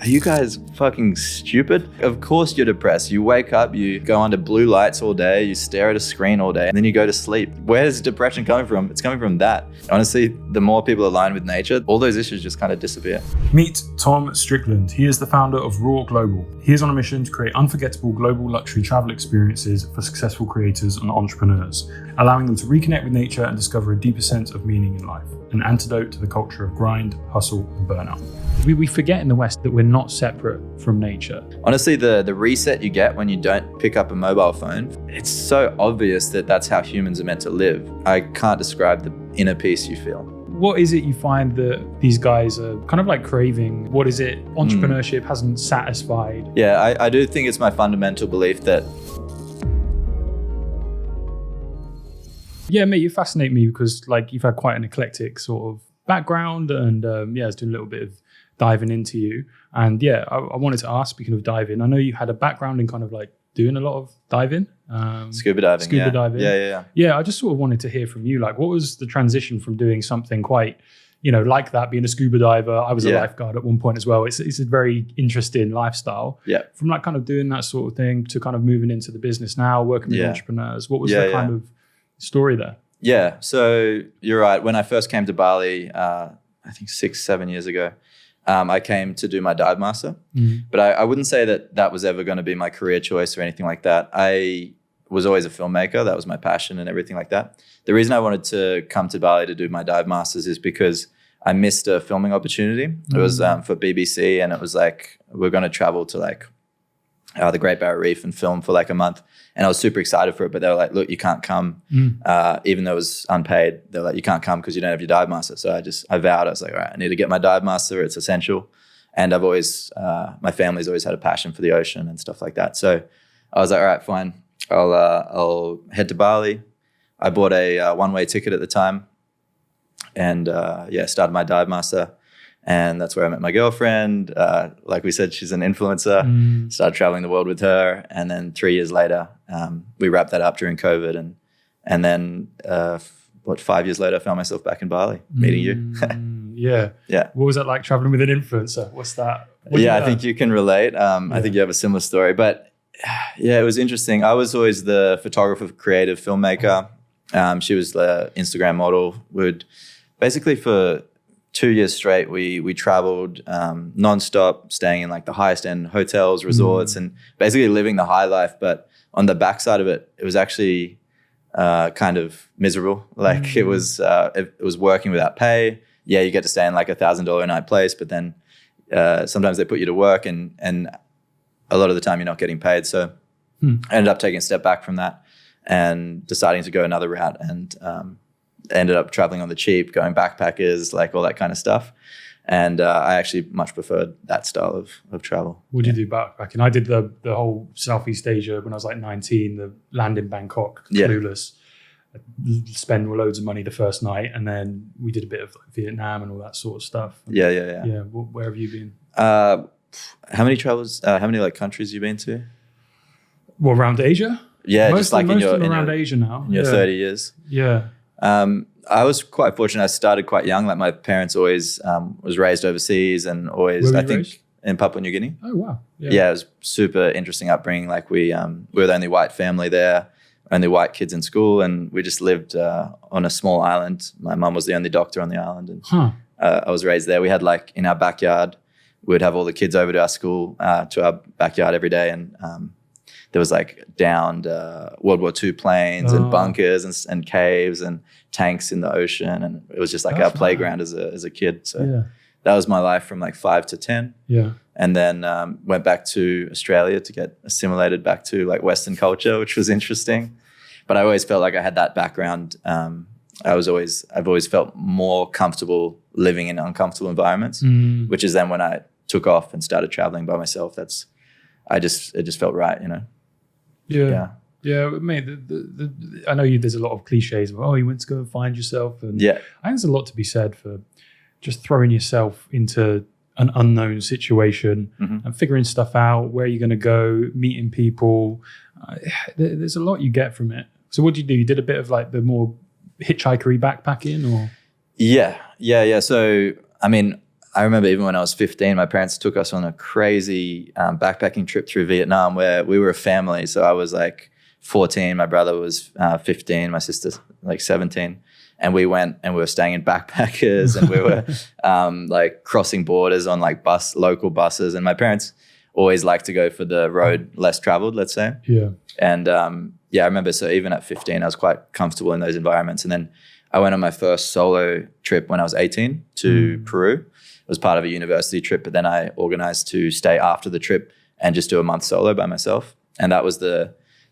are you guys fucking stupid? Of course you're depressed. You wake up, you go under blue lights all day, you stare at a screen all day, and then you go to sleep. Where's depression coming from? It's coming from that. Honestly, the more people align with nature, all those issues just kind of disappear. Meet Tom Strickland. He is the founder of Raw Global. He is on a mission to create unforgettable global luxury travel experiences for successful creators and entrepreneurs, allowing them to reconnect with nature and discover a deeper sense of meaning in life, an antidote to the culture of grind, hustle, and burnout. We forget in the West that we're not separate from nature. Honestly, the reset you get when you don't pick up a mobile phone, it's so obvious that that's how humans are meant to live. I can't describe the inner peace you feel. What is it you find that these guys are kind of like craving? What is it entrepreneurship hasn't satisfied? Yeah, I do think it's my fundamental belief that... Yeah, mate, you fascinate me because like you've had quite an eclectic sort of background and I was doing a little bit of diving into you. And yeah, I wanted to ask, speaking of diving, I know you had a background in kind of like doing a lot of diving. Scuba diving. Yeah. Yeah, I just sort of wanted to hear from you, like what was the transition from doing something quite, like that, being a scuba diver? I was a lifeguard at one point as well. It's a very interesting lifestyle. Yeah. From like kind of doing that sort of thing to kind of moving into the business now, working with entrepreneurs. What was the kind of story there? Yeah, so you're right. When I first came to Bali, I think 6-7 years ago, I came to do my dive master. But I wouldn't say that was ever going to be my career choice or anything like that. I was always a filmmaker. That was my passion and everything like that. The reason I wanted to come to Bali to do my dive masters is because I missed a filming opportunity. It was for BBC, and it was like, we're going to travel to like the Great Barrier Reef and film for like a month. And I was super excited for it, but they were like, look, you can't come, even though it was unpaid. They're like, you can't come because you don't have your dive master. So I vowed, I was like, all right, I need to get my dive master. It's essential. And I've always, my family's always had a passion for the ocean and stuff like that. So I was like, all right, fine. I'll head to Bali. I bought a one-way ticket at the time and started my dive master. And that's where I met my girlfriend. Like we said, she's an influencer. Started traveling the world with her. And then 3 years later, we wrapped that up during COVID. And then 5 years later, I found myself back in Bali, meeting you. Yeah. What was it like traveling with an influencer? What's that? I think you can relate. I think you have a similar story. But yeah, it was interesting. I was always the photographer, creative filmmaker. She was the Instagram model. Would basically for 2 years straight, we traveled nonstop, staying in like the highest end hotels, resorts, and basically living the high life. But on the backside of it, it was actually kind of miserable. Like it was working without pay. Yeah, you get to stay in like $1,000 a night place, but then sometimes they put you to work, and a lot of the time you're not getting paid. So I ended up taking a step back from that and deciding to go another route, and ended up traveling on the cheap, going backpackers, like all that kind of stuff. And I actually much preferred that style of travel. What did you do backpacking? I did the whole Southeast Asia when I was like 19, the land in Bangkok, clueless. Spend loads of money the first night, and then we did a bit of like Vietnam and all that sort of stuff. Yeah. Where have you been? How many like countries have you been to? Well, around Asia? Yeah, most just like in your around Asia now. In your 30 years. Yeah. I was quite fortunate. I started quite young. Like my parents always was raised overseas, and always raised? In Papua New Guinea. Oh wow! Yeah, it was super interesting upbringing. Like we were the only white family there, only white kids in school, and we just lived on a small island. My mum was the only doctor on the island, and I was raised there. We had like in our backyard, we'd have all the kids over to our school, to our backyard every day, and there was like downed World War II planes and bunkers and caves and tanks in the ocean. And it was just like our playground as a kid. So that was my life from like 5 to 10. Yeah. And then went back to Australia to get assimilated back to like Western culture, which was interesting. But I always felt like I had that background. I've always felt more comfortable living in uncomfortable environments, which is then when I took off and started traveling by myself. It just felt right, you know? Yeah, mate, I know there's a lot of cliches of, you went to go and find yourself. And I think there's a lot to be said for just throwing yourself into an unknown situation and figuring stuff out, where you're going to go, meeting people. There's a lot you get from it. So what did you do? You did a bit of like the more hitchhikery backpacking, or? Yeah. So, I mean, I remember even when I was 15, my parents took us on a crazy backpacking trip through Vietnam where we were a family. So I was like 14, my brother was 15, my sister like 17. And we went and we were staying in backpackers and we were like crossing borders on like local buses. And my parents always liked to go for the road less traveled, let's say. Yeah. And I remember, so even at 15, I was quite comfortable in those environments. And then I went on my first solo trip when I was 18 to Peru. It was part of a university trip, but then I organized to stay after the trip and just do a month solo by myself. And that was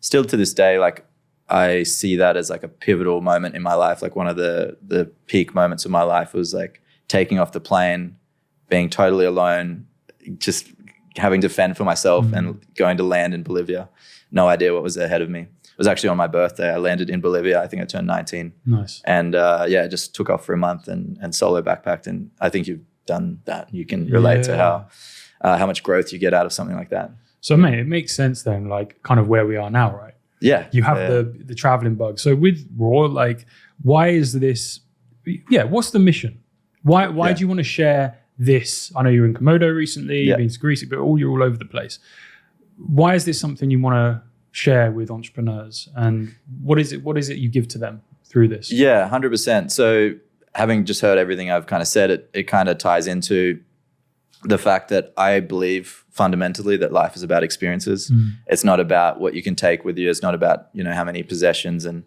still to this day, like I see that as like a pivotal moment in my life. Like one of the peak moments of my life was like taking off the plane, being totally alone, just having to fend for myself and going to land in Bolivia. No idea what was ahead of me. It was actually on my birthday. I landed in Bolivia. I think I turned 19. Nice. And just took off for a month and solo backpacked. And I think you've done that. You can relate to how much growth you get out of something like that. So, mate, it makes sense then, like kind of where we are now, right? Yeah. You have the traveling bug. So with Raw, like, why is this? Yeah. What's the mission? Why do you want to share this? I know you're in Komodo recently, you've been to Greece, but you're all over the place. Why is this something you want to share with entrepreneurs? And what is it you give to them through this? Yeah, 100%. So having just heard everything I've kind of said, it kind of ties into the fact that I believe fundamentally that life is about experiences. It's not about what you can take with you. It's not about, how many possessions and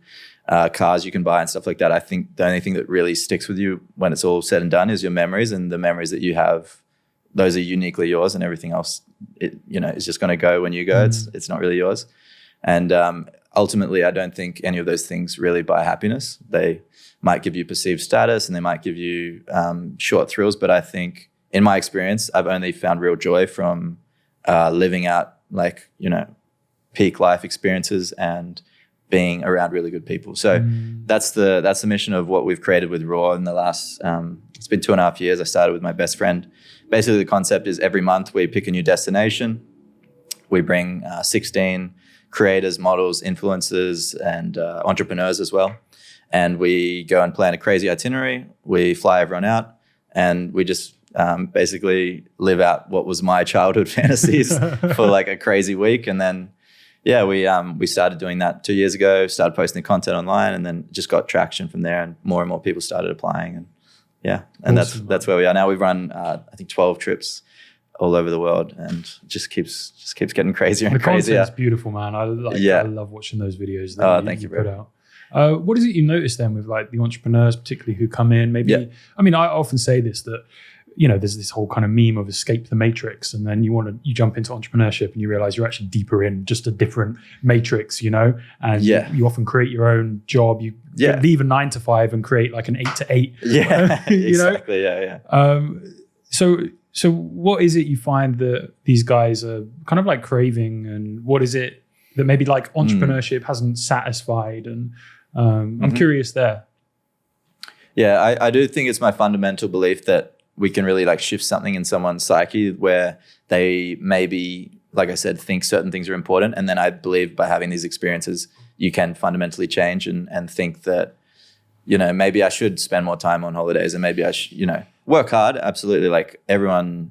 cars you can buy and stuff like that. I think the only thing that really sticks with you when it's all said and done is your memories, and the memories that you have, those are uniquely yours, and everything else, is just going to go when you go. It's not really yours. And ultimately, I don't think any of those things really buy happiness. They might give you perceived status and they might give you short thrills, but I think in my experience, I've only found real joy from living out peak life experiences and being around really good people. So that's the mission of what we've created with Raw in the last, it's been 2.5 years. I started with my best friend. Basically, the concept is every month we pick a new destination. We bring 16 creators, models, influencers, and entrepreneurs as well. And we go and plan a crazy itinerary. We fly everyone out and we just basically live out what was my childhood fantasies for like a crazy week. And then, we started doing that 2 years ago, started posting the content online, and then just got traction from there, and more people started applying. And awesome, that's where we are now. We've run, I think 12 trips all over the world, and it just keeps getting crazier and crazier. The content's beautiful, man. I love watching those videos that thank you, put bro. out. What is it you notice then with like the entrepreneurs, particularly who come in? Maybe, I mean, I often say this, that there's this whole kind of meme of escape the matrix, and then you jump into entrepreneurship and you realize you're actually deeper in just a different matrix, and you often create your own job. You leave a 9 to 5 and create like an 8 to 8. Yeah, exactly. So what is it you find that these guys are kind of like craving, and what is it that maybe like entrepreneurship hasn't satisfied? And I'm curious there. Yeah, I do think it's my fundamental belief that we can really like shift something in someone's psyche where they maybe, like I said, think certain things are important. And then I believe by having these experiences, you can fundamentally change and think that, maybe I should spend more time on holidays, and maybe I should, work hard. Absolutely. Like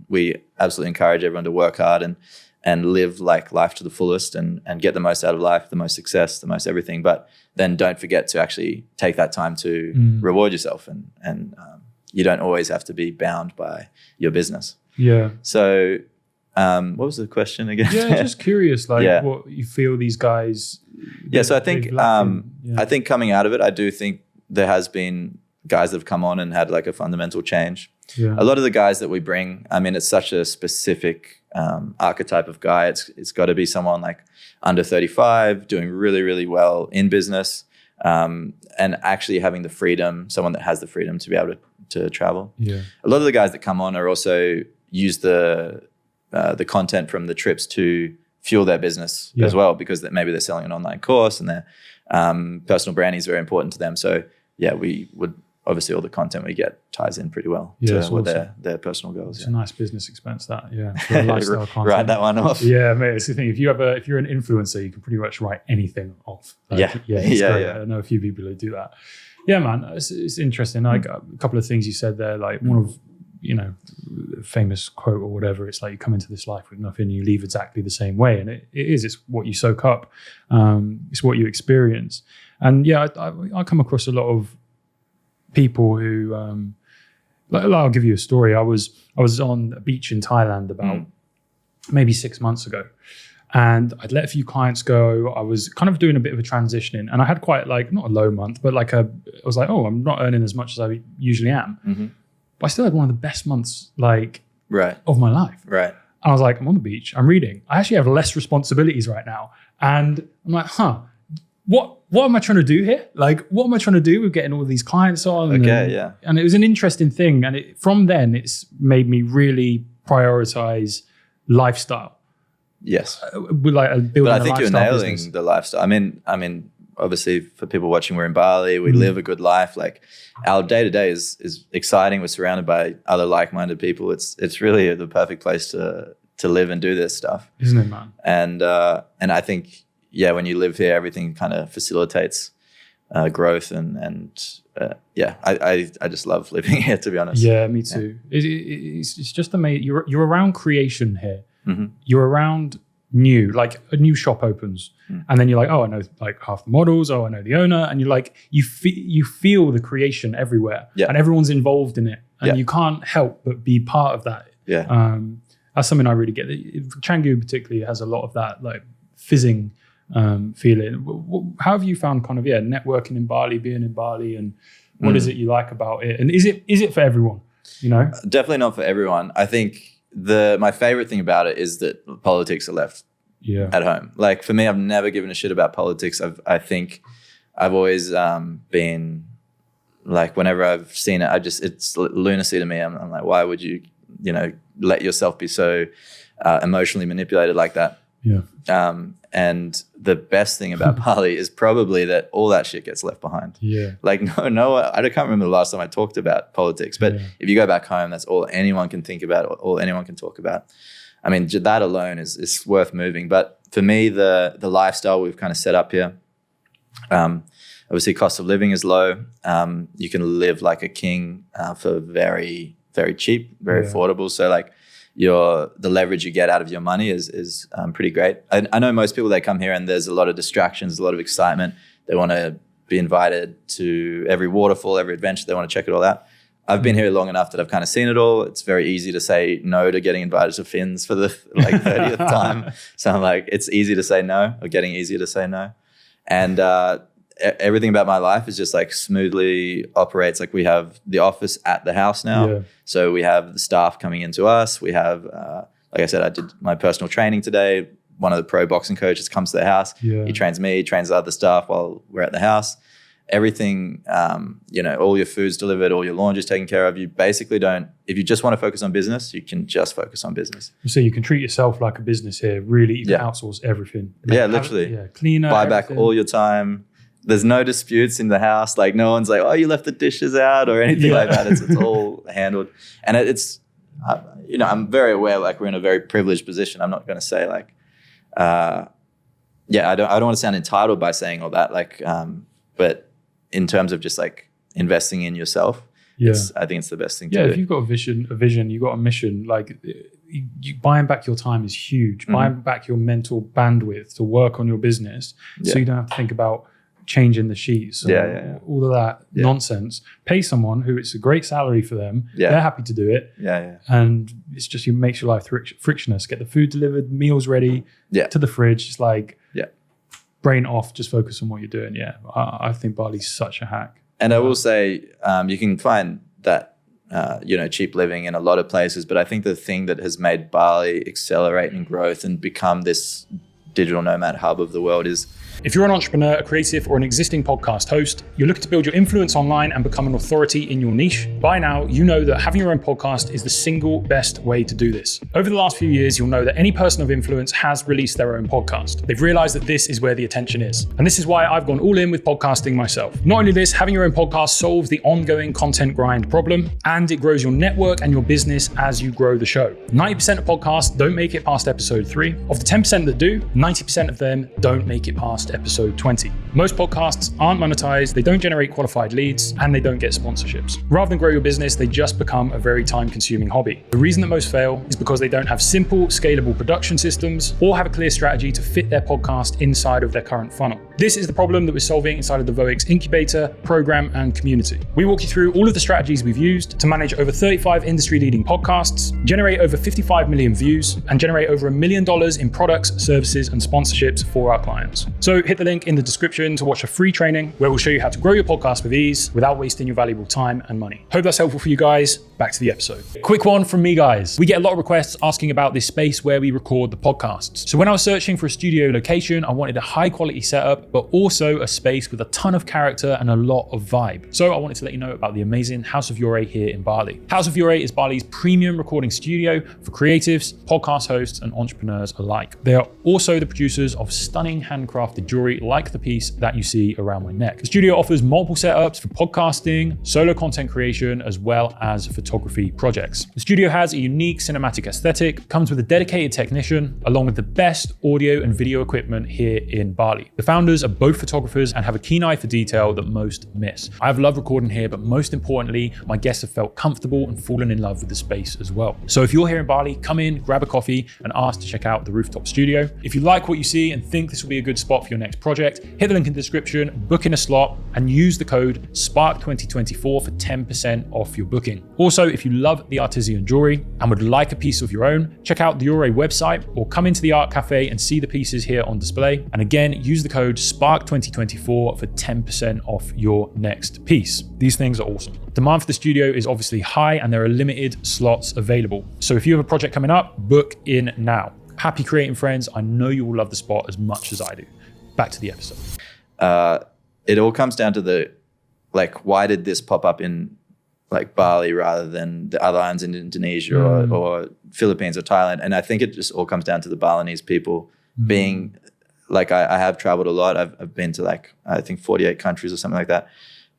we absolutely encourage everyone to work hard and live like life to the fullest and get the most out of life, the most success, the most everything. But then don't forget to actually take that time to reward yourself, and you don't always have to be bound by your business. Yeah. So what was the question again? Yeah, just curious, like what you feel these guys. Yeah, so I think I think coming out of it, I do think there has been guys that have come on and had like a fundamental change. Yeah. A lot of the guys that we bring, I mean, it's such a specific archetype of guy. It's got to be someone like under 35, doing really, really well in business, and actually having the freedom, someone that has the freedom to be able to travel. Yeah. A lot of the guys that come on are also use the content from the trips to fuel their business as well, because maybe they're selling an online course and their personal branding is very important to them. So we would obviously all the content we get ties in pretty well to what their personal goals. It's a nice business expense that, for lifestyle content. Write that one off. Yeah, mate. It's the thing. If you're an influencer, you can pretty much write anything off. Like, I know a few people who do that. Yeah, man. It's interesting. Like a couple of things you said there. Like one of famous quote or whatever. It's like you come into this life with nothing, you leave exactly the same way. And it's what you soak up. It's what you experience. And yeah, I come across a lot of people who, I'll give you a story. I was on a beach in Thailand about maybe 6 months ago. And I'd let a few clients go. I was kind of doing a bit of a transitioning, and I had quite not a low month, but I was like, oh, I'm not earning as much as I usually am. Mm-hmm. But I still had one of the best months of my life. Right. And I was like, I'm on the beach, I'm reading. I actually have less responsibilities right now. And I'm like, what am I trying to do here? What am I trying to do with getting all these clients on? And it was an interesting thing. And from then, it's made me really prioritize lifestyle. Yes. But I think you're nailing the lifestyle. I mean, obviously for people watching, we're in Bali, we live a good life. Our day to day is exciting. We're surrounded by other like-minded people. It's really the perfect place to live and do this stuff. Isn't it, man? And I think, when you live here, everything kind of facilitates growth and I just love living here, to be honest. Yeah, me too. Yeah. It's just amazing. You're around creation here. Mm-hmm. You're around new, a new shop opens, and then you're like, oh, I know half the models. Oh, I know the owner, and you're like, you feel the creation everywhere, and everyone's involved in it, and you can't help but be part of that. Yeah, that's something I really get. Canggu particularly has a lot of that fizzing feeling. How have you found networking in Bali, being in Bali, and what is it you like about it? And is it for everyone? Definitely not for everyone. I think my favorite thing about it is that politics are left at home. For me, I've never given a shit about politics. I think I've always been whenever I've seen it, it's lunacy to me. I'm like, why would you let yourself be so emotionally manipulated like that? Yeah. And the best thing about Bali is probably that all that shit gets left behind. Yeah. No, I can't remember the last time I talked about politics, but if you go back home, that's all anyone can think about, all anyone can talk about. I mean, that alone is worth moving. But for me, the lifestyle we've kind of set up here, obviously cost of living is low. You can live like a king for very, very cheap, very affordable. So the leverage you get out of your money is pretty great. I know most people, they come here and there's a lot of distractions, a lot of excitement. They want to be invited to every waterfall, every adventure. They want to check it all out. I've been here long enough that I've kind of seen it all. It's very easy to say no to getting invited to Fins for the 30th time. So I'm like, it's easy to say no, or getting easier to say no. And everything about my life is just smoothly operates. We have the office at the house now. Yeah. So we have the staff coming into us. We have, like I said, I did my personal training today. One of the pro boxing coaches comes to the house. Yeah. He trains me, trains the other staff while we're at the house. Everything, all your food's delivered, all your laundry's taken care of. You basically don't, if you just want to focus on business, you can just focus on business. So you can treat yourself like a business here. Really, you can outsource everything. Literally. Cleaner. Buy back all your time. There's no disputes in the house. No one's like, oh, you left the dishes out or anything like that. It's all handled. And it's, I'm very aware, we're in a very privileged position. I'm not going to say I don't want to sound entitled by saying all that. But in terms of just investing in yourself, I think it's the best thing to do. Yeah, if you've got a vision, you've got a mission, you buying back your time is huge. Mm-hmm. Buying back your mental bandwidth to work on your business so you don't have to think about changing the sheets, all of that nonsense. Pay someone who it's a great salary for them. They're happy to do it. And it's just, it makes your life frictionless. Get the food delivered, meals ready to the fridge. It's brain off, just focus on what you're doing. I think Bali's such a hack. And I will say, you can find that cheap living in a lot of places, but I think the thing that has made Bali accelerate in growth and become this digital nomad hub of the world is, if you're an entrepreneur, a creative, or an existing podcast host, you're looking to build your influence online and become an authority in your niche, by now you know that having your own podcast is the single best way to do this. Over the last few years, you'll know that any person of influence has released their own podcast. They've realized that this is where the attention is. And this is why I've gone all in with podcasting myself. Not only this, having your own podcast solves the ongoing content grind problem, and it grows your network and your business as you grow the show. 90% of podcasts don't make it past episode 3. Of the 10% that do, 90% of them don't make it past episode 20. Most podcasts aren't monetized, they don't generate qualified leads, and they don't get sponsorships. Rather than grow your business, they just become a very time-consuming hobby. The reason that most fail is because they don't have simple, scalable production systems or have a clear strategy to fit their podcast inside of their current funnel. This is the problem that we're solving inside of the Voix incubator, program, and community. We walk you through all of the strategies we've used to manage over 35 industry-leading podcasts, generate over 55 million views, and generate over $1 million in products, services, and sponsorships for our clients. So hit the link in the description to watch a free training where we'll show you how to grow your podcast with ease without wasting your valuable time and money. Hope that's helpful for you guys. Back to the episode. Quick one from me, guys. We get a lot of requests asking about this space where we record the podcasts. So when I was searching for a studio location, I wanted a high quality setup, but also a space with a ton of character and a lot of vibe. So I wanted to let you know about the amazing House of Yore here in Bali. House of Yore is Bali's premium recording studio for creatives, podcast hosts, and entrepreneurs alike. They are also the producers of stunning handcrafted jewelry like the piece that you see around my neck. The studio offers multiple setups for podcasting, solo content creation, as well as photography projects. The studio has a unique cinematic aesthetic, comes with a dedicated technician, along with the best audio and video equipment here in Bali. The founders are both photographers and have a keen eye for detail that most miss. I've loved recording here, but most importantly, my guests have felt comfortable and fallen in love with the space as well. So if you're here in Bali, come in, grab a coffee, and ask to check out the rooftop studio. If you like what you see and think this will be a good spot for your next project, hit the link in the description, book in a slot, and use the code SPARK2024 for 10% off your booking. Also, if you love the artisan jewelry and would like a piece of your own, check out the Yore website or come into the art cafe and see the pieces here on display. And again, use the code SPARK2024 for 10% off your next piece. These things are awesome. Demand for the studio is obviously high and there are limited slots available. So if you have a project coming up, book in now. Happy creating, friends. I know you will love the spot as much as I do. Back to the episode. It all comes down to why did this pop up in Bali rather than the other islands in Indonesia or Philippines or Thailand? And I think it just all comes down to the Balinese people being I have traveled a lot. I've been to I think 48 countries or something like that.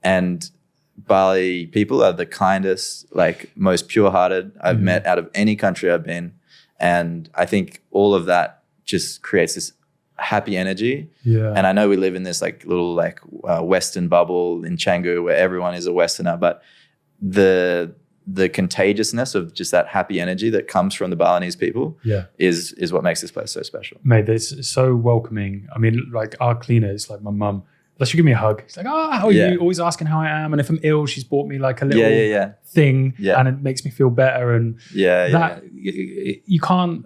And Bali people are the kindest, most pure-hearted I've met out of any country I've been. And I think all of that just creates this happy energy. Yeah. And I know we live in this little Western bubble in Canggu where everyone is a Westerner, but the contagiousness of just that happy energy that comes from the Balinese people is what makes this place so special. Mate, it's so welcoming. I mean, our cleaner is my mum. She'll give me a hug. She's like, oh, how are you? Always asking how I am. And if I'm ill, she's bought me a little thing and it makes me feel better. And you can't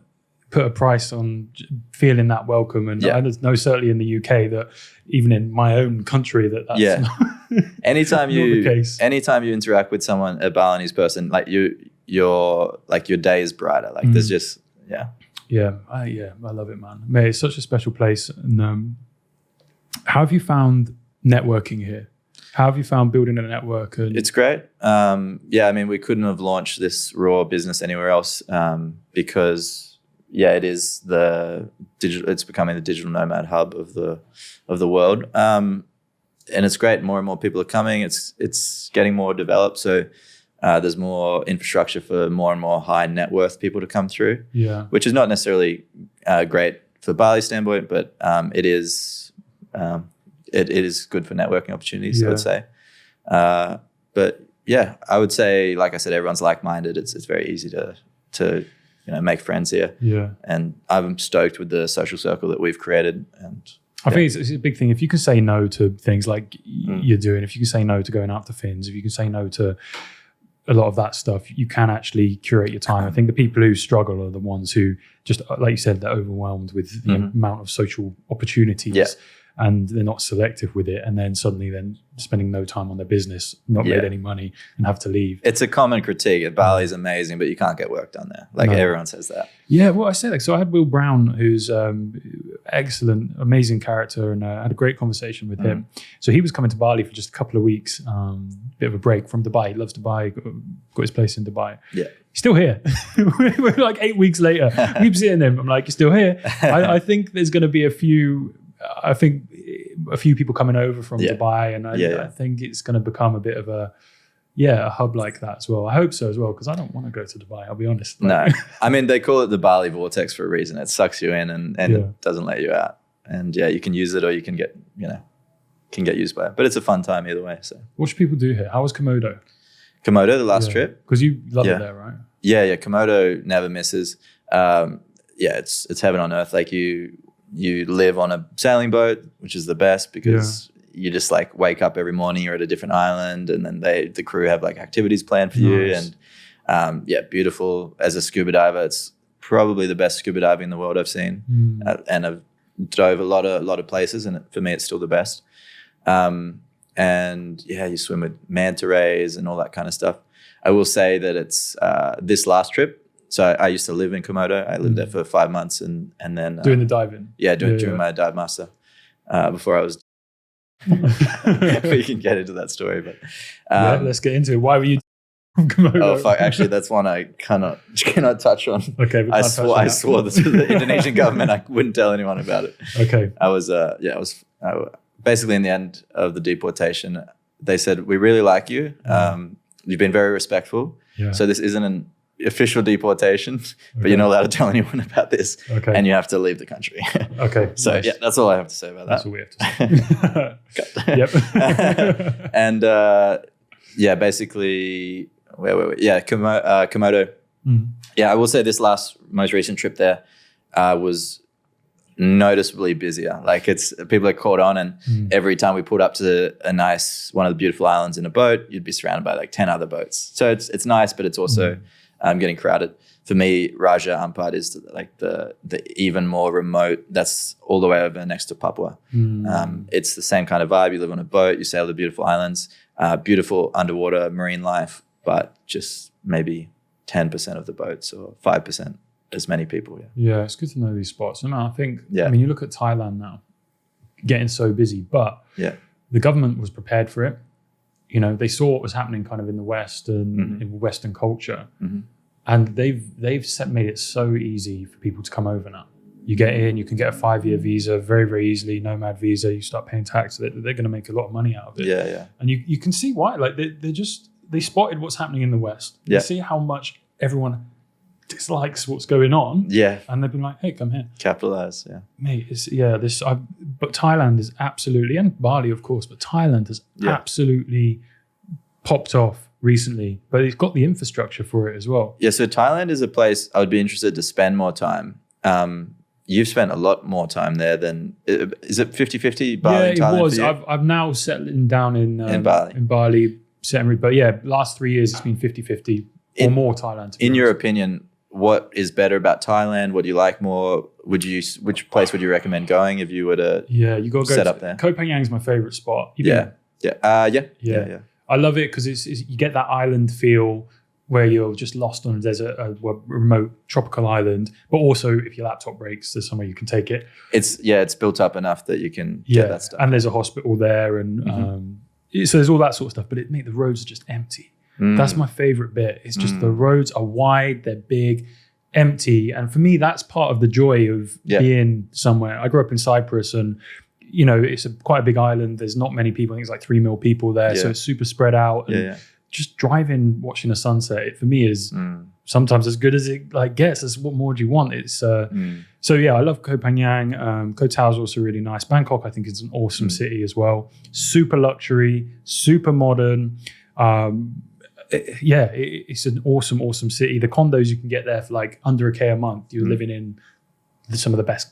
put a price on feeling that welcome. And I know certainly in the UK that even in my own country that's not, anytime the case. Anytime you interact with someone, a Balinese person, your day is brighter. There's just I love it, man. Mate, it's such a special place. And how have you found networking here? How have you found building a network? It's great. I mean, we couldn't have launched this raw business anywhere else because it is it's becoming the digital nomad hub of the world. And it's great. More and more people are coming. It's getting more developed. So there's more infrastructure for more and more high net worth people to come through. Yeah. Which is not necessarily great for Bali standpoint, but it is good for networking opportunities, I would say. But I would say, like I said, everyone's like-minded. It's very easy to make friends here. Yeah. And I'm stoked with the social circle that we've created. And I think it's a big thing. If you can say no to things like you're doing, if you can say no to going out to Fins, if you can say no to a lot of that stuff, you can actually curate your time. I think the people who struggle are the ones who just, like you said, they're overwhelmed with the amount of social opportunities. Yeah. And they're not selective with it, and then suddenly spending no time on their business, not made any money, and have to leave. It's a common critique. Bali's amazing, but you can't get work done there. Everyone says that. Yeah, well, I say so I had Will Brown, who's excellent, amazing character, and I had a great conversation with him. So he was coming to Bali for just a couple of weeks, bit of a break from Dubai. He loves Dubai, got his place in Dubai. Yeah. He's still here. We're 8 weeks later. I keep seeing him. I'm like, you're still here? I think there's going to be a few people coming over from Dubai, and I think it's going to become a bit of a a hub like that as well. I hope so as well, because I don't want to go to Dubai, I'll be honest. No, I mean, they call it the Bali vortex for a reason. It sucks you in and it doesn't let you out. And yeah, you can use it or you can get used by it. But it's a fun time either way. So what should people do here? How was Komodo? Komodo, the last trip? Because you love it there, right? Yeah. Komodo never misses. It's heaven on earth. Like you live on a sailing boat, which is the best because you just like wake up every morning, you're at a different island, and then the crew have like activities planned for you. And beautiful. As a scuba diver, it's probably the best scuba diving in the world I've seen. And I've dove a lot of places, and for me, it's still the best. You swim with manta rays and all that kind of stuff. I will say that it's this last trip. So I used to live in Komodo. I lived there for 5 months and then doing the diving. During my dive master before I was. We can get into that story, but let's get into it. Why were you Komodo? Oh fuck! Actually, that's one I cannot touch on. Okay, I swore this to the Indonesian government. I wouldn't tell anyone about it. Okay, I was basically in the end of the deportation. They said, "We really like you. You've been very respectful. So this isn't an official deportation, but you're not allowed to tell anyone about this, and you have to leave the country." Okay. So nice. That's all I have to say about that. That's all we have to say. Yep. And basically, where were we? Yeah, Komodo. Yeah, I will say this most recent trip there was noticeably busier. Like people are caught on, and every time we pulled up to one of the beautiful islands in a boat, you'd be surrounded by like 10 other boats. So it's nice, but it's also getting crowded. For me, Raja Ampat is like the even more remote. That's all the way over next to Papua. It's the same kind of vibe. You live on a boat, you sail the beautiful islands, beautiful underwater marine life, but just maybe 10% of the boats or 5% as many people. Yeah, it's good to know these spots. And I think, I mean, you look at Thailand now, getting so busy, but the government was prepared for it. You know, they saw what was happening kind of in the West and in Western culture. And they've made it so easy for people to come over now. You get in, you can get a 5-year visa very, very easily, nomad visa. You start paying tax. They're going to make a lot of money out of it. Yeah. And you can see why. Like they spotted what's happening in the West. They see how much everyone dislikes what's going on. Yeah. And they've been like, hey, come here. Capitalize. Yeah. Mate, but Thailand is absolutely, and Bali, of course, but Thailand has absolutely popped off recently, but it's got the infrastructure for it as well. Yeah, so Thailand is a place I would be interested to spend more time. You've spent a lot more time there than, is it 50-50 Bali and Thailand? Yeah, it was. I've now settling down in Bali. In Bali, but last 3 years it's been 50-50 or more Thailand. In your opinion, what is better about Thailand? What do you like more? Which place would you recommend going if you were to you got to set up there? Koh Phangan is my favorite spot. Yeah. I love it because you get that island feel where you're just lost on a desert, a remote tropical island. But also, if your laptop breaks, there's somewhere you can take it. It's built up enough that you can get that stuff. And there's a hospital there, and so there's all that sort of stuff. But the roads are just empty. That's my favorite bit. It's just the roads are wide, they're big, empty, and for me, that's part of the joy of being somewhere. I grew up in Cyprus, and it's quite a big island. There's not many people. I think it's like 3 million people there, so it's super spread out. And just driving, watching a sunset, it for me is sometimes as good as it gets. That's what more do you want? It's so I love Koh Phangan. Koh Tao is also really nice. Bangkok, I think, is an awesome city as well. Super luxury, super modern. It's an awesome city. The condos you can get there for like under $1,000 a month. You're living in some of the best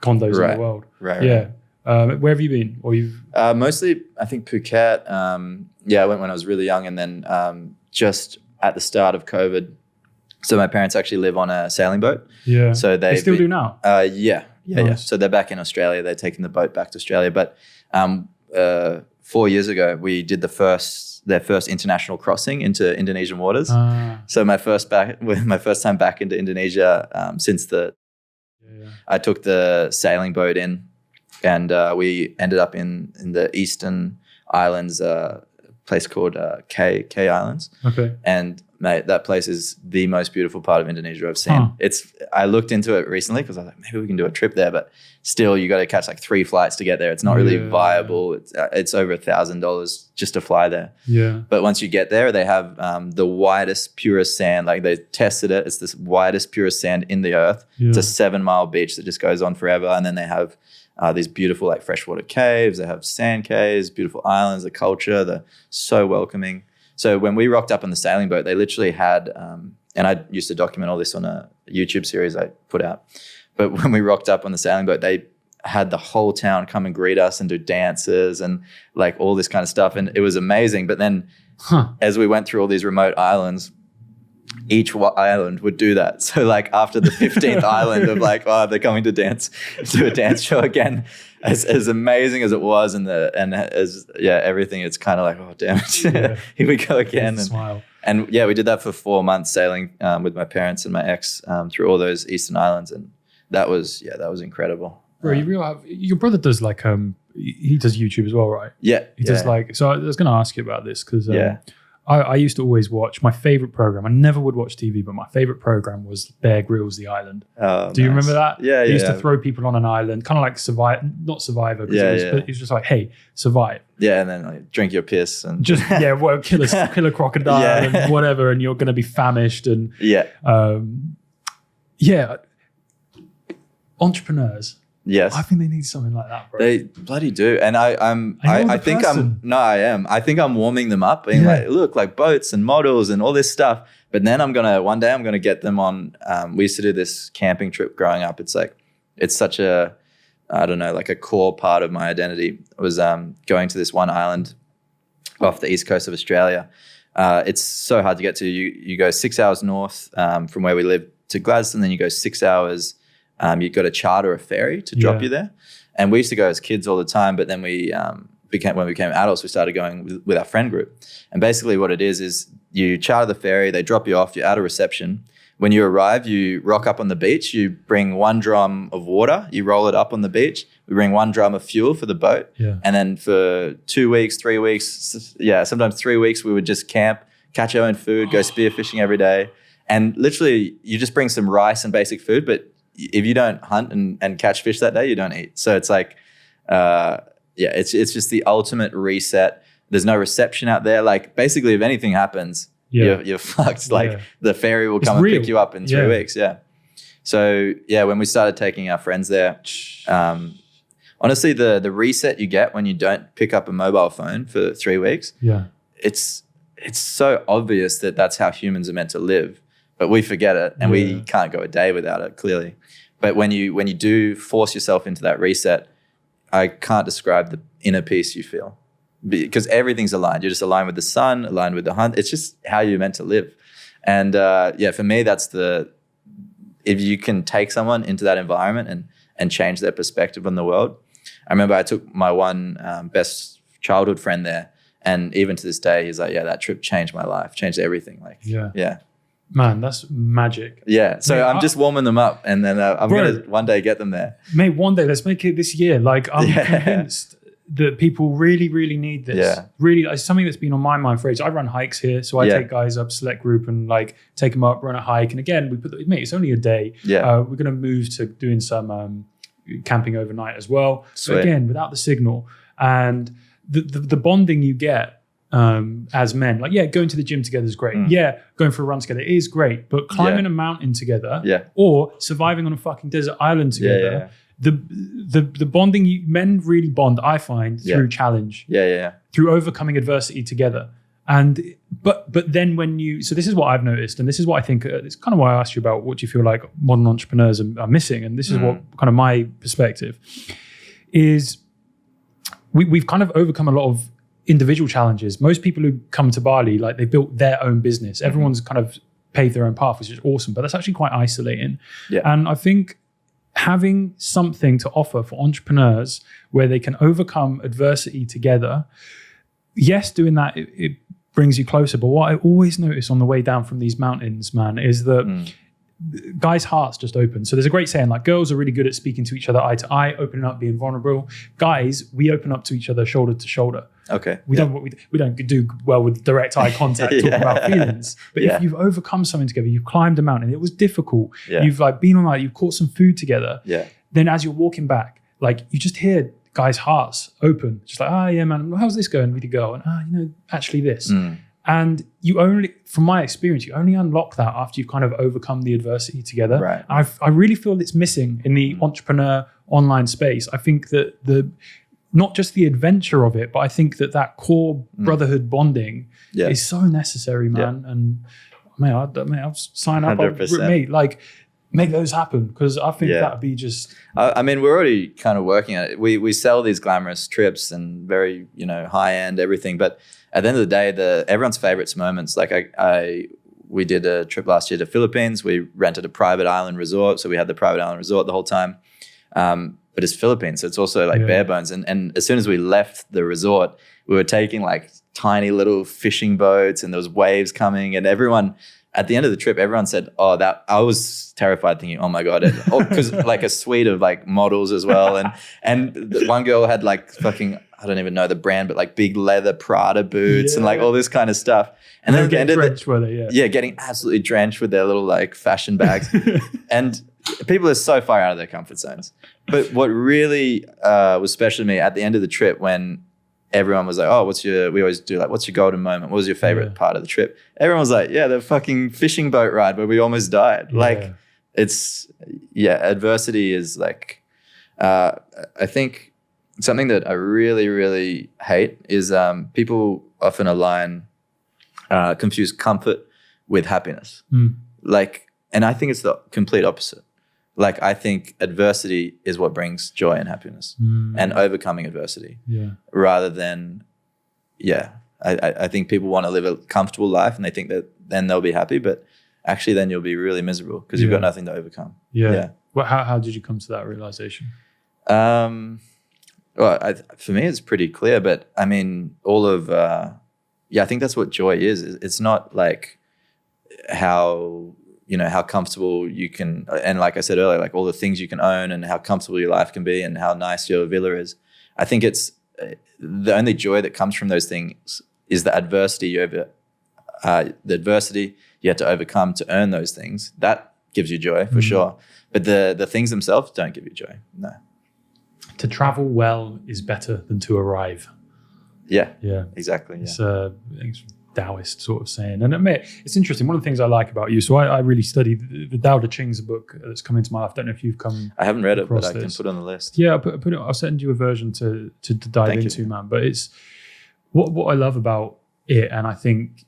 condos in the world. Right. Where have you been? Or you've mostly, I think Phuket. I went when I was really young, and then just at the start of COVID. So my parents actually live on a sailing boat. Yeah. So they still do now. Yeah. So they're back in Australia. They're taking the boat back to Australia. But 4 years ago, we did their first international crossing into Indonesian waters. So my first time back into Indonesia since I took the sailing boat in, and we ended up in the eastern islands, a place called K Islands. Okay. And mate, that place is the most beautiful part of Indonesia I've seen. I looked into it recently because I was like, maybe we can do a trip there, but still you got to catch like 3 flights to get there. It's not really viable. It's over $1,000 just to fly there. Yeah. But once you get there, they have the widest, purest sand. Like they tested it. It's the widest, purest sand in the earth. It's a 7-mile beach that just goes on forever. And then they have these beautiful like freshwater caves. They have sand caves, beautiful islands, the culture. They're so welcoming. So when we rocked up on the sailing boat, they literally had, and I used to document all this on a YouTube series I put out. But when we rocked up on the sailing boat, they had the whole town come and greet us and do dances and like all this kind of stuff. And it was amazing. But then as we went through all these remote islands, each island would do that. So like after the 15th island of like, oh, they're coming to dance, do a dance show again. As amazing as it was and everything, it's kind of like, oh, damn it. Here we go again. And we did that for 4 months sailing with my parents and my ex through all those Eastern islands. And that was incredible. Bro, your brother does like, he does YouTube as well, right? Yeah. He does like, so I was going to ask you about this because I used to always watch my favorite program. I never would watch TV, but my favorite program was Bear Grylls, The Island. Do you remember that? Yeah, He used to throw people on an island, kind of like not Survivor. It was just like, hey, survive. Yeah, and then like drink your piss and just kill a crocodile and whatever, and you're going to be famished and entrepreneurs. Yes, I think they need something like that, bro. They bloody do, and I think I'm warming them up, being like, look, like boats and models and all this stuff. But then one day I'm gonna get them on. We used to do this camping trip growing up. It's such a, I don't know, like a core part of my identity. It was going to this one island off the east coast of Australia. It's so hard to get to. You go 6 hours north from where we live to Gladstone, then you go 6 hours. You've got to charter a ferry to drop you there. And we used to go as kids all the time, but then when we became adults, we started going with our friend group. And basically what it is you charter the ferry, they drop you off, you're out of reception. When you arrive, you rock up on the beach, you bring 1 drum of water, you roll it up on the beach, we bring 1 drum of fuel for the boat. Yeah. And then for 2 weeks, 3 weeks, sometimes 3 weeks, we would just camp, catch our own food, go spearfishing every day. And literally you just bring some rice and basic food, but if you don't hunt and catch fish that day, you don't eat. So it's like, it's just the ultimate reset. There's no reception out there. Like basically, if anything happens, you're fucked. Like the ferry will come and pick you up in 3 weeks. Yeah. So when we started taking our friends there, honestly, the reset you get when you don't pick up a mobile phone for 3 weeks, it's so obvious that that's how humans are meant to live. But we forget it, and we can't go a day without it, clearly. But when you do force yourself into that reset, I can't describe the inner peace you feel, because everything's aligned. You're just aligned with the sun, aligned with the hunt. It's just how you're meant to live. And for me, that's if you can take someone into that environment and change their perspective on the world. I remember I took my one best childhood friend there, and even to this day, he's like, that trip changed my life, changed everything. Like, Man, that's magic. Yeah, so I'm just warming them up, and then I'm going to one day get them there. Mate, one day, let's make it this year. Like, I'm convinced that people really, really need this. Yeah. Really, it's something that's been on my mind for ages. I run hikes here, so I take guys up, select group, and like take them up, run a hike. And again, it's only a day. Yeah. We're going to move to doing some camping overnight as well. Sweet. So again, without the signal. And the bonding you get, as men, like going to the gym together is great. Going for a run together is great, but climbing a mountain together, or surviving on a fucking desert island together, the bonding men really bond, I find, through challenge, through overcoming adversity together. And but then so this is what I've noticed, and this is what I think. It's kind of why I asked you about what do you feel like modern entrepreneurs are missing, and this is what kind of my perspective is. We've kind of overcome a lot of individual challenges. Most people who come to Bali, like they built their own business. Everyone's kind of paved their own path, which is awesome, but that's actually quite isolating. Yeah. And I think having something to offer for entrepreneurs where they can overcome adversity together, yes, doing that, it brings you closer. But what I always notice on the way down from these mountains, man, is that guys' hearts just open. So there's a great saying, like, girls are really good at speaking to each other eye to eye, opening up, being vulnerable. Guys, we open up to each other shoulder to shoulder. Okay. We don't do well with direct eye contact talking about feelings. But if you've overcome something together, you've climbed a mountain, it was difficult. You've like been on like you've caught some food together. Then as you're walking back, like you just hear guys' hearts open, just like, yeah, man, how's this going with the girl? And actually this. And you only, from my experience, you only unlock that after you've kind of overcome the adversity together. Right. I really feel it's missing in the entrepreneur online space. I think that not just the adventure of it, but I think that core brotherhood bonding is so necessary, man. And I'll sign up. 100%. Like, make those happen, because I think that'd be just. I mean, we're already kind of working on it. We sell these glamorous trips and very high end everything, but at the end of the day, everyone's favorites moments. Like we did a trip last year to Philippines. We rented a private island resort, so we had the private island resort the whole time. But it's Philippines, so it's also like bare bones. And as soon as we left the resort, we were taking like tiny little fishing boats, and there was waves coming, and everyone. At the end of the trip, everyone said, that I was terrified, thinking, oh my God, because like a suite of like models as well. And one girl had like fucking, I don't even know the brand, but like big leather Prada boots and like all this kind of stuff. And then getting drenched, were they? Yeah, getting absolutely drenched with their little like fashion bags. And people are so far out of their comfort zones. But what really was special to me at the end of the trip, when everyone was like, we always do like, what's your golden moment? What was your favorite part of the trip? Everyone was like, the fucking fishing boat ride where we almost died. Like adversity is like, I think something that I really, really hate is people often confuse comfort with happiness. Like, and I think it's the complete opposite. Like, I think adversity is what brings joy and happiness, and overcoming adversity. Rather than, I think people want to live a comfortable life, and they think that then they'll be happy, but actually then you'll be really miserable because you've got nothing to overcome. Well, how did you come to that realization? Well, for me, it's pretty clear, but I mean, all of, I think that's what joy is. It's not like how comfortable you can, and like I said earlier, like all the things you can own and how comfortable your life can be and how nice your villa is. I think it's the only joy that comes from those things is the adversity you had to overcome to earn those things. That gives you joy for sure. But the things themselves don't give you joy. No. To travel well is better than to arrive. Yeah. Exactly. Yeah. It's Taoist sort of saying. And it's interesting. One of the things I like about you, so I really studied the Tao Te Ching's a book that's come into my life. I don't know if you've come. I haven't read it, but I can put it on the list. Yeah, I'll send you a version to dive into, man. But it's what I love about it, and I think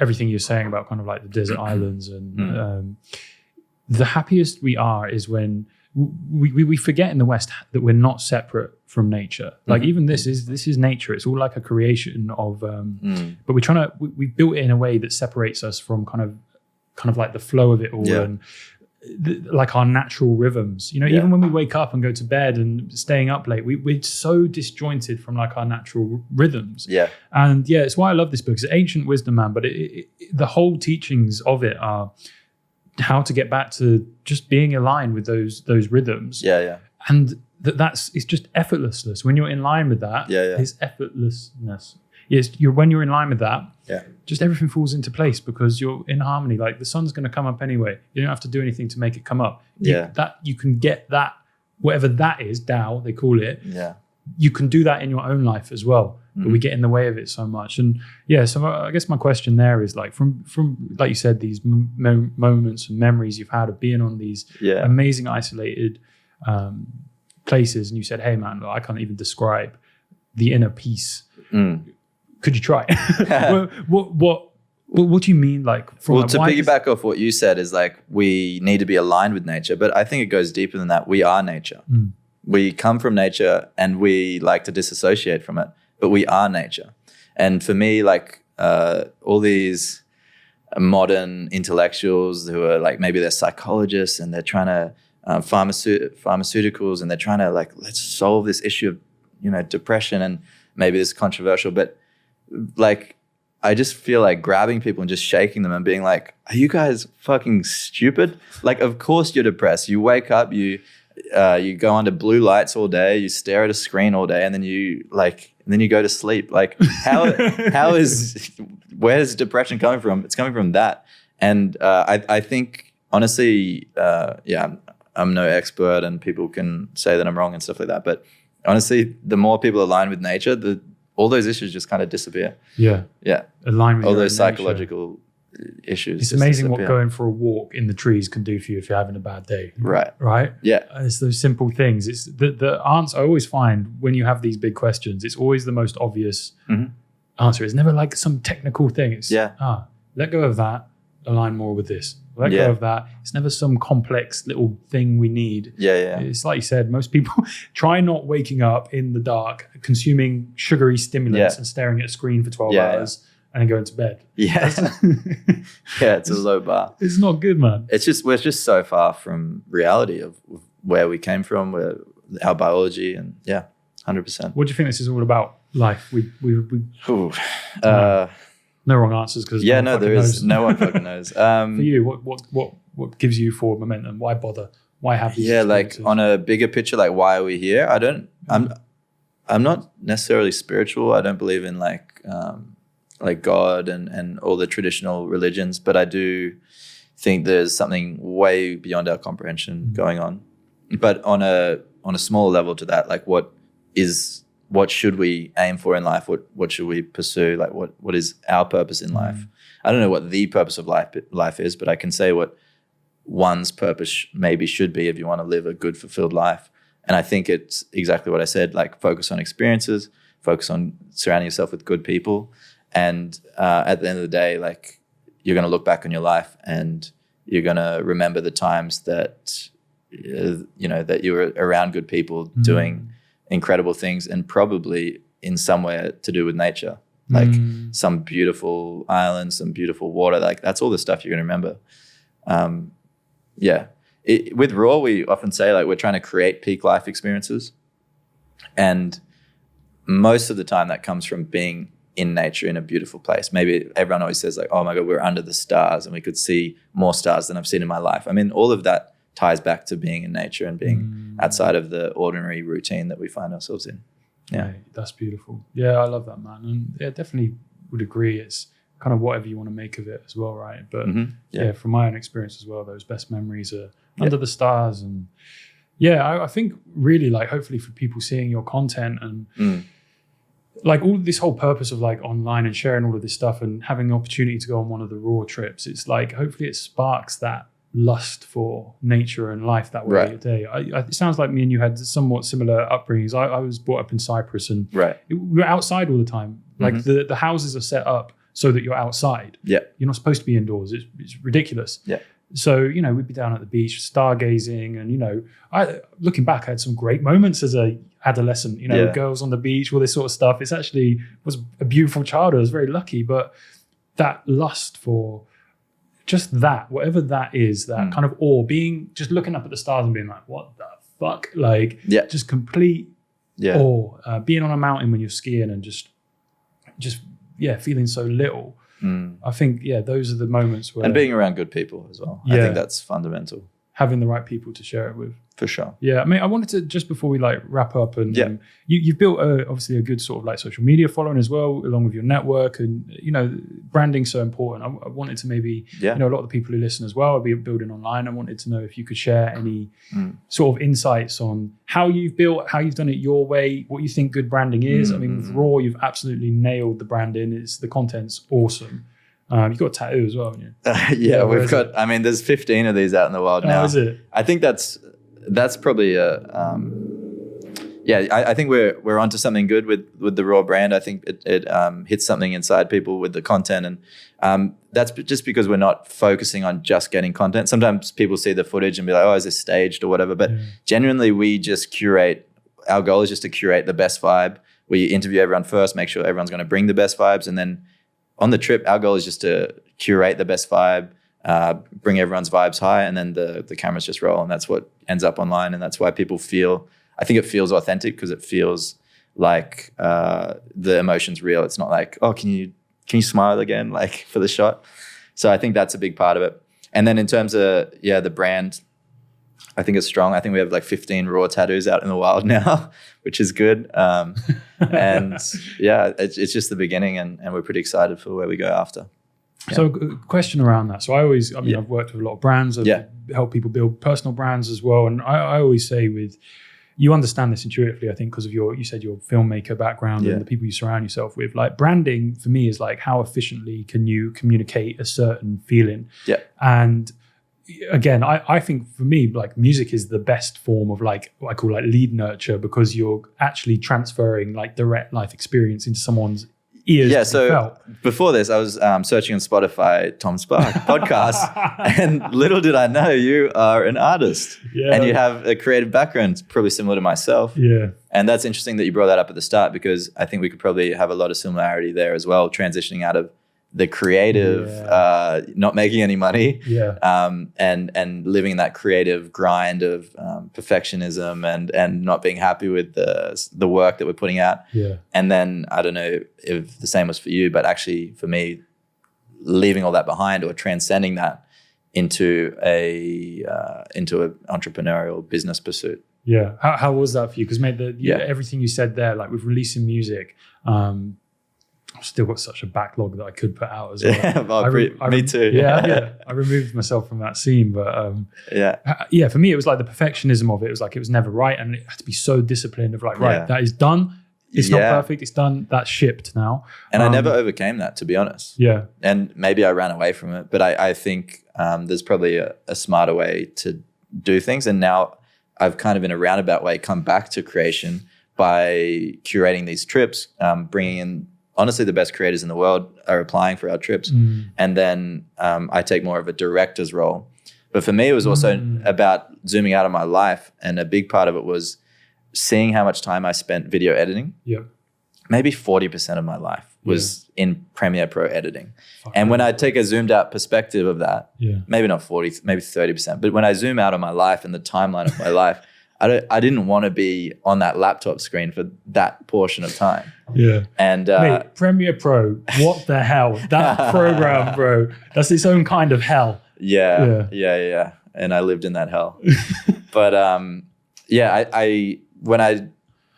everything you're saying about kind of like the desert islands and the happiest we are is when we forget in the West that we're not separate from nature. Like even this is nature. It's all like a creation of, but we built it in a way that separates us from kind of like the flow of it all and like our natural rhythms. Even when we wake up and go to bed and staying up late, we're so disjointed from like our natural rhythms. And it's why I love this book. It's ancient wisdom, man. But the whole teachings of it are how to get back to just being aligned with those rhythms. And it's just effortlessness. When you're in line with that, it's effortlessness. Yes, when you're in line with that, just everything falls into place because you're in harmony. Like the sun's going to come up anyway. You don't have to do anything to make it come up. You can get that, whatever that is, Tao, they call it. You can do that in your own life as well. But we get in the way of it so much. And so I guess my question there is like from like you said, these moments and memories you've had of being on these amazing isolated places, and you said, hey man, I can't even describe the inner peace. Could you try? What do you mean? Like, to piggyback off what you said is like, we need to be aligned with nature, but I think it goes deeper than that. We are nature. We come from nature and we like to disassociate from it, but we are nature. And for me, like all these modern intellectuals who are like, maybe they're psychologists and they're trying to pharmaceuticals and they're trying to like, let's solve this issue of, depression. And maybe this is controversial, but like, I just feel like grabbing people and just shaking them and being like, are you guys fucking stupid? Like, of course you're depressed. You wake up, you go under blue lights all day, you stare at a screen all day, and then you go to sleep. Like, where's depression coming from? It's coming from that. And I think, honestly, I'm no expert and people can say that I'm wrong and stuff like that. But honestly, the more people align with nature, all those issues just kind of disappear. Yeah. Align with all those psychological issues. It's amazing what going for a walk in the trees can do for you if you're having a bad day. Right? Yeah. It's those simple things. It's the answer I always find when you have these big questions, it's always the most obvious answer. It's never like some technical thing. It's let go of that, align more with this. Let go of that. It's never some complex little thing we need. Yeah. It's like you said, most people try not waking up in the dark, consuming sugary stimulants and staring at a screen for 12 hours and then going to bed. Yeah. It's a low bar. It's not good, man. We're just so far from reality of where we came from, our biology, and 100%. What do you think this is all about? Life. No wrong answers because there is no one fucking knows. For you, what gives you forward momentum? Why bother? Why have these experiences? Like on a bigger picture, like why are we here? I'm not necessarily spiritual. I don't believe in like God and all the traditional religions, but I do think there's something way beyond our comprehension going on. But on a smaller level to that, like what should we aim for in life? What should we pursue? Like what is our purpose in life? I don't know what the purpose of life is, but I can say what one's purpose maybe should be if you want to live a good, fulfilled life. And I think it's exactly what I said, like focus on experiences, focus on surrounding yourself with good people. And at the end of the day, like you're going to look back on your life and you're going to remember the times that, that you were around good people doing incredible things, and probably in some way to do with nature, like some beautiful island, some beautiful water. Like that's all the stuff you're going to remember. With Raw, we often say like we're trying to create peak life experiences, and most of the time that comes from being in nature in a beautiful place. Maybe everyone always says like, oh my God, we're under the stars and we could see more stars than I've seen in my life. I mean, all of that ties back to being in nature and being outside of the ordinary routine that we find ourselves in. Yeah. Right, that's beautiful. Yeah, I love that, man. And definitely would agree. It's kind of whatever you want to make of it as well, right? But from my own experience as well, those best memories are under the stars. And I think really like hopefully for people seeing your content and like all this whole purpose of like online and sharing all of this stuff and having the opportunity to go on one of the Raw trips, it's like hopefully it sparks that lust for nature and life that way today. It sounds like me and you had somewhat similar upbringings. I was brought up in Cyprus and we were outside all the time. Like the houses are set up so that you're outside. Yeah. You're not supposed to be indoors. It's ridiculous. Yeah. So, we'd be down at the beach, stargazing. And, I looking back, I had some great moments as a adolescent, girls on the beach, all this sort of stuff. It's actually was a beautiful childhood. I was very lucky. But that lust for just that, whatever that is, that kind of awe, just looking up at the stars and being like, what the fuck? Like, just complete awe. Being on a mountain when you're skiing and just feeling so little. I think, those are the moments where... And being around good people as well. I think that's fundamental. Having the right people to share it with. For sure. Yeah, I mean, I wanted to, just before we like wrap up, and you've built obviously a good sort of like social media following as well, along with your network, and branding's so important. I wanted to maybe, a lot of the people who listen as well, I'll be building online. I wanted to know if you could share any sort of insights on how you've done it your way, what you think good branding is. I mean, with Raw, you've absolutely nailed the branding. The content's awesome. You've got a tattoo as well, haven't you? We've got, I mean, there's 15 of these out in the world now. Is it? I think that's probably I think we're onto something good with the Raw brand. I think it hits something inside people with the content, and that's just because we're not focusing on just getting content. Sometimes people see the footage and be like, oh, is this staged or whatever? But genuinely, we just curate. Our goal is just to curate the best vibe. We interview everyone first, make sure everyone's going to bring the best vibes, and then on the trip, our goal is just to curate the best vibe, bring everyone's vibes high, and then the cameras just roll, and that's what ends up online, and that's why people feel. I think it feels authentic because it feels like the emotion's real. It's not like, oh, can you can you smile again, like for the shot? So I think that's a big part of it. And then in terms of, the brand, I think it's strong. I think we have like 15 raw tattoos out in the wild now, which is good. And yeah, it's just the beginning, and we're pretty excited for where we go after. Yeah. So a question around that. So I've worked with a lot of brands. I've helped people build personal brands as well. And I always say you understand this intuitively, I think, because of you said your filmmaker background and the people you surround yourself with. Like branding for me is like, how efficiently can you communicate a certain feeling? Yeah. And again, I think for me, like music is the best form of like what I call like lead nurture, because you're actually transferring like direct life experience into someone's ears. Yeah. So before this, I was searching on Spotify, Tom Spark podcast, and little did I know you are an artist and you have a creative background, probably similar to myself. Yeah. And that's interesting that you brought that up at the start, because I think we could probably have a lot of similarity there as well, transitioning out of the creative, not making any money, and living that creative grind of perfectionism and not being happy with the work that we're putting out. Yeah. And then I don't know if the same was for you, but actually for me, leaving all that behind or transcending that into an entrepreneurial business pursuit. Yeah. How was that for you? Because mate, everything you said there, like with releasing music, I've still got such a backlog that I could put out as well. Yeah, me too. Yeah. I removed myself from that scene, but for me, it was like the perfectionism of it. It was like it was never right, and it had to be so disciplined of like, that is done. It's not perfect. It's done. That's shipped now. And I never overcame that, to be honest. Yeah. And maybe I ran away from it, but I think there's probably a smarter way to do things. And now I've kind of in a roundabout way come back to creation by curating these trips, bringing in honestly the best creators in the world are applying for our trips. And then I take more of a director's role. But for me, it was also about zooming out of my life. And a big part of it was seeing how much time I spent video editing. Yeah. Maybe 40% of my life was in Premiere Pro editing. And when I take a zoomed out perspective of that, maybe not 40, maybe 30%, but when I zoom out on my life and the timeline of my life, I didn't want to be on that laptop screen for that portion of time. Yeah. And mate, Premiere Pro, what the hell? That program, bro, that's its own kind of hell. Yeah. And I lived in that hell. But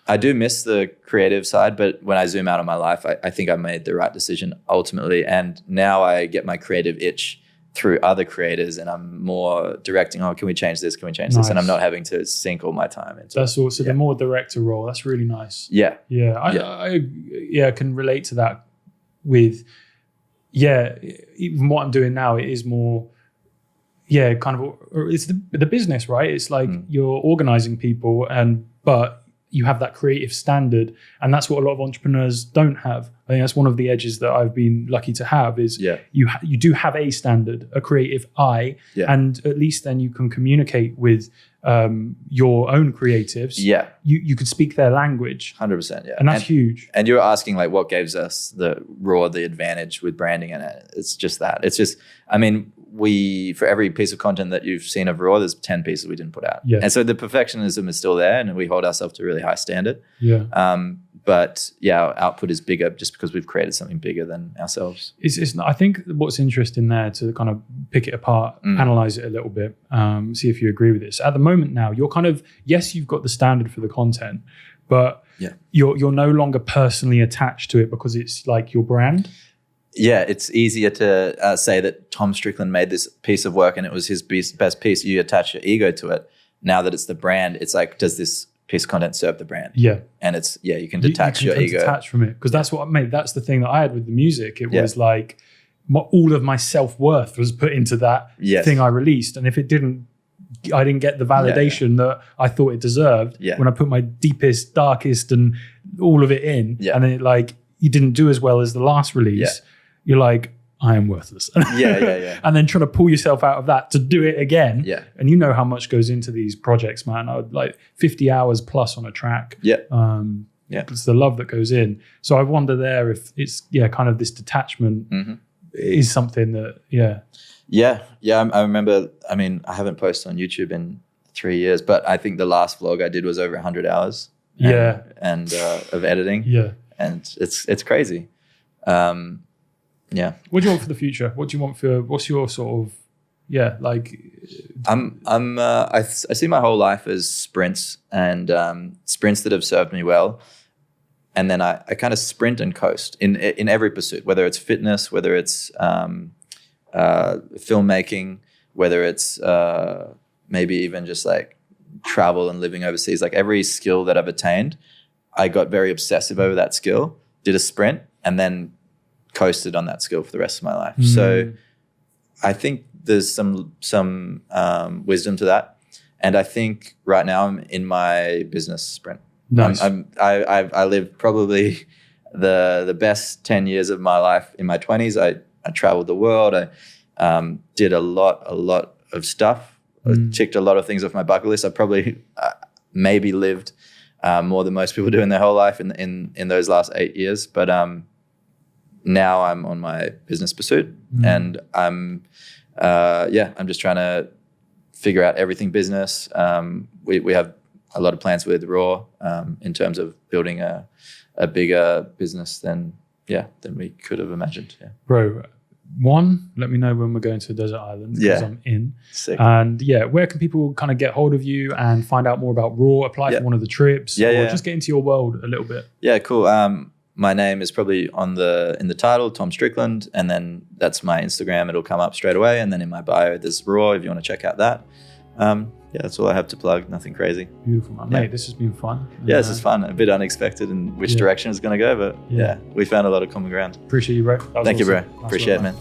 I do miss the creative side, but when I zoom out on my life, I think I made the right decision ultimately. And now I get my creative itch through other creators, and I'm more directing, can we change this? Can we change this? And I'm not having to sink all my time into That's also the more director role. That's really nice. Yeah. I can relate to that with, even what I'm doing now, it is more, kind of, it's the business, right? It's like you're organizing people but you have that creative standard, and that's what a lot of entrepreneurs don't have. I think that's one of the edges that I've been lucky to have is you do have a standard, a creative eye, and at least then you can communicate with your own creatives. Yeah, you can speak their language. 100%. Yeah, and that's huge. And you're asking like, what gives us the advantage with branding, and it's just that. It's just, I mean, for every piece of content that you've seen of Raw, there's 10 pieces we didn't put out. Yeah. And so the perfectionism is still there, and we hold ourselves to a really high standard. Yeah. But our output is bigger just because we've created something bigger than ourselves. I think what's interesting there to kind of pick it apart, analyze it a little bit, see if you agree with this. At the moment now, you're kind of, yes, you've got the standard for the content, but you're no longer personally attached to it because it's like your brand. Yeah, it's easier to say that Tom Strickland made this piece of work and it was his best piece. You attach your ego to it. Now that it's the brand, it's like, does this piece of content serve the brand? Yeah. And it's, you can detach your ego. Detach from it. Because that's what I made. That's the thing that I had with the music. It was like all of my self-worth was put into that thing I released. And if it didn't, I didn't get the validation that I thought it deserved when I put my deepest, darkest and all of it in. Yeah. And then you didn't do as well as the last release. You're like, I am worthless. And then trying to pull yourself out of that to do it again. Yeah. And you know how much goes into these projects, man. I would like 50 hours plus on a track. Yeah. It's the love that goes in. So I wonder there if it's, kind of this detachment is something that, I remember, I mean, I haven't posted on YouTube in 3 years, but I think the last vlog I did was over 100 hours. And of editing. Yeah. And it's crazy. Yeah. What do you want for the future? What do you want for? What's your sort of like? I see my whole life as sprints, and sprints that have served me well. And then I kind of sprint and coast in every pursuit, whether it's fitness, whether it's filmmaking, whether it's maybe even just like travel and living overseas. Like every skill that I've attained, I got very obsessive over that skill, did a sprint, and then coasted on that skill for the rest of my life. So I think there's some wisdom to that. And I think right now I'm in my business sprint. Nice. I lived probably the best 10 years of my life in my 20s. I traveled the world. I did a lot of stuff. I checked a lot of things off my bucket list. I probably maybe lived more than most people do in their whole life in those last 8 years. But now I'm on my business pursuit, and I'm just trying to figure out everything business. We have a lot of plans with Raw in terms of building a bigger business than we could have imagined. Yeah. Bro, one, let me know when we're going to a desert island, because I'm in. Sick. And where can people kind of get hold of you and find out more about Raw, apply for one of the trips, or just get into your world a little bit? Yeah, cool. My name is probably in the title, Tom Strickland, and then that's my Instagram. It'll come up straight away. And then in my bio, there's Raw if you want to check out that. That's all I have to plug. Nothing crazy. Beautiful, man. Mate, this has been fun. Yeah, this is fun. A bit unexpected in which direction it's going to go, but we found a lot of common ground. Appreciate you, bro. Thank you, bro. Appreciate it, man.